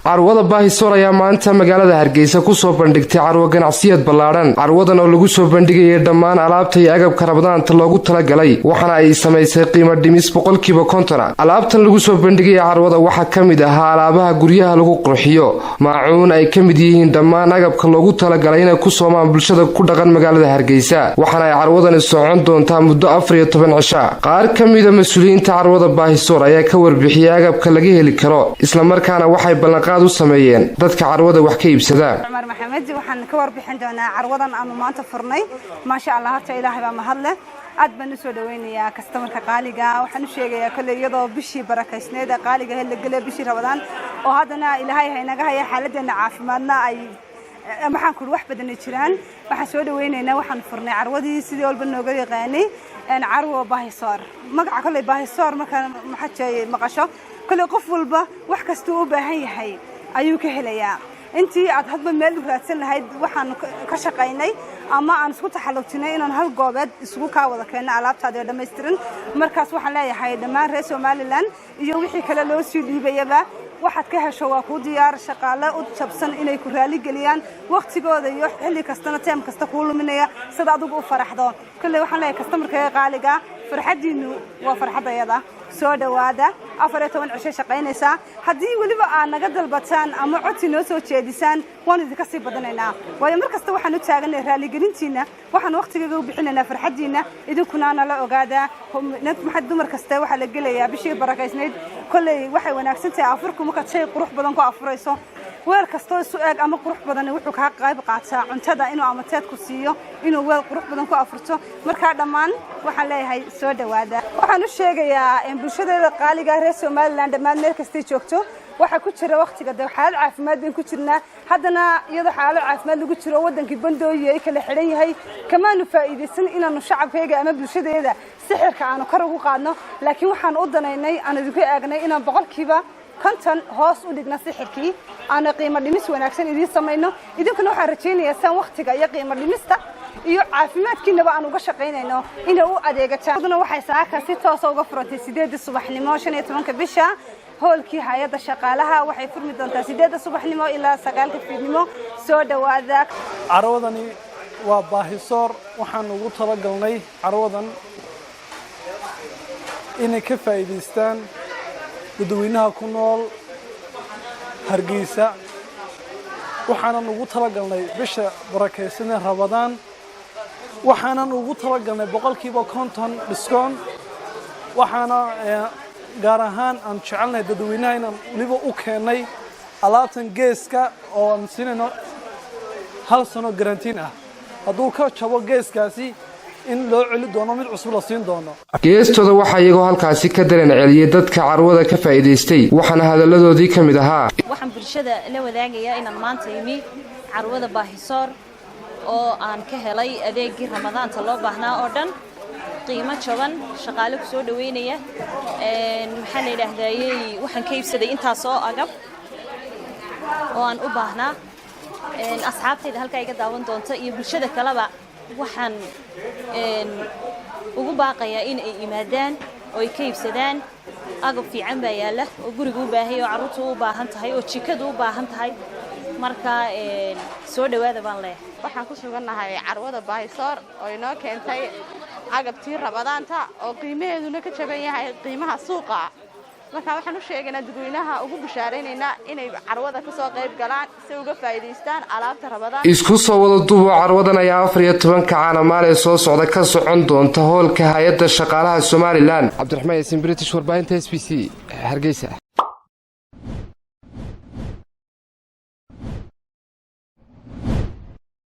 carwada Baahisoor ayaa maanta magaalada Hargeysa ku soo bandhigtay carwo ganacsiyad ballaaran. Carwadan oo lagu soo bandhigay dhammaan alaabta iyo agabka Ramadaanta loogu talagalay waxana ay sameysay qiimo dhimis 50%. Alaabtan lagu soo bandhigay carwada waxa kamid ah alaabaha guryaha lagu qurxiyo, maacuun ay kamid yihiin dhammaan agabka loogu talagalay inay ku soomaan bulshada ku dhaqan magaalada Hargeysa. Waxana ay carwadan socon doontaa muddo 14 cisho. Qaar kamid ah mas'uuliyiinta carwada Baahisoor ayaa ka warbixiyay agabka laga heli karo, isla markaana waxay ballan u sameeyeen dadka carwada wax ka iibsada. Umar Maxamed waxaan ka warbixin doonaa carwadan aanu maanta furnay. Ma sha Allah ta Ilaahay baa mahad leh. aad baan u soo dhaweynayaa customerka qaaliga. Waxaan u sheegayaa kale iyadoo bishii barakaysneed qaaliga la galay bishii Ramadaan oo haddana Ilaahay haynaga haya xaaladena caafimaadna ay maxaan ku wax badan jiraan. waxaan soo dhaweynaynaa waxaan furnay carwadii sidii walba nooga yaqaanay carwo Baahisoor. magaca kale Baahisoor marka maxay maqasho kale qof walba wax kasta uu baahan yahay ayuu ka helayaa. intii aad hadba meel u raadsan lahayd waxaan ka shaqaynay ama aan isku taxalluujinay inaan hal goobeed isugu ka wada keenno alaabtaada dhameystiran. markaas waxaan leeyahay dhammaan reer Somaliland iyo wixii kale loo sii dhiibayaba waxaad ka hesho waa ku diyaar shaqaale u jabsan inay ku raali galiyaan waqtigooda iyo xilli kastana team kasta ku luminaya sida adigu u faraxdo. kale waxaan leeyahay customerka qaaliga farxadiinu waa farxadayada. soo dhawaada 14 cisho shaqaynaysa. haddii waliba aad naga dalbataan ama codsi noo soo jeedisaan waan idinka sii badanaynaa. waayo markasta waxaan u taaganay raali gelintiina, waxaan waqtigeega u bixinaynaa farxadiina idinkuna nala ogaada. maxad dumar kasta waxa la gelayaa bishii barakaysneed kulay waxay wanaagsan tahay afurku marka shay qurux badan ku afurayso. weel kasto isu eeg ama qurux badan wuxuu ka qayb qaataa cuntada inuu amateed ku siiyo inuu weel qurux badan ku afurto. marka dhammaan waxaan leeyahay soo dhawaada. waxaan u sheegayaa in bulshada qaaliga reer Somaliland dhammaan meel kasta joogto waxa ku jira waqtiga xaalad caafimaad ku jirnaa. haddana iyadoo xaalad caafimaad lagu jiro wadankii bandooyo ay kala xiran yahay kamaanu faa'iideysan inaanu shacabkayga ama bulshadeeda sixirka aanu kor ugu qaadno. laakiin waxaan u danaynay aan idinku eegnay inaan 100% konton hoos u dhigna sixirkii aan qiimo dhimis wanaagsan idin sameeyno. idinkuna waxaan rajaynayaa san waqtiga iyo qiimo dhimista iyo caafimaadkiinaba aan uga shaqaynayno inay u adeegataan. aduna waxay saaka si toos ah uga furantay 8 subaxnimo 15 bisha. hoolkii hay'adda shaqaalaha waxay furmi doontaa 8 subaxnimo ilaa 9 fiidnimo. soo dhawaada. carwadani waa Baahisoor. waxaan ugu talagalnay carwadan inay ka faa'iideystaan dadweynaha ku nool Hargeysa. waxaan ugu talagalnay bisha barakeysan Ramadaan. waxaan ugu talagalnay 50% discount. waxaana gaar ahaan aan jecelnahay dadweynaha inaan waliba u keenay alaabtan geeska oo aan siinayno 1 sano garantiin ah. hadduu ka jabo geeskaasi in loo celi doono mid cusub la siin doono. geestooda waxa iyagoo halkaasi ka dareen celiyay dadka carwada ka faa'iideystay waxana hadaladoodii kamid ahaa. waxaan bulshada la wadaagayaa inaan maanta imi carwada Baahisoor oo aan ka helay adeegii Ramadaanta loo baahnaa oo dhan qiimo jaban shaqaale ku soo dhaweynaya. maxaan leeyahay waxaan ka iibsaday intaas oo agab oo aan u baahnaa. asxaabtayda halka iga daawan doonto iyo bulshada kaleba waxaan ugu baaqayaa in ay imaadaan oo ay ka iibsadaan agab fiican baa yaala oo guriga u baahay oo carruurtu u baahan tahay oo jikadu u baahan tahay. marka soo dhawaada baan leeyahay. waxaan ku suganahay carwada Baahisoor oo inoo keentay agabtii Ramadaanta oo qiimaheeduna ka jaban yahay qiimaha suuqa. marka waxaan u sheegaynaa dadweynaha ugu bishaareynayna inay carwada ka soo qayb galaan si uga faa'iideystaan alaabta Ramadaan. isku soo wada duubo carwadan ayaa 14 caanamaal soo socda ka socon doonta hoolka hay'adda shaqaalaha Somaliland. Cabdiraxmaan Yaasiin British warbaahinta SBC Hargeysa.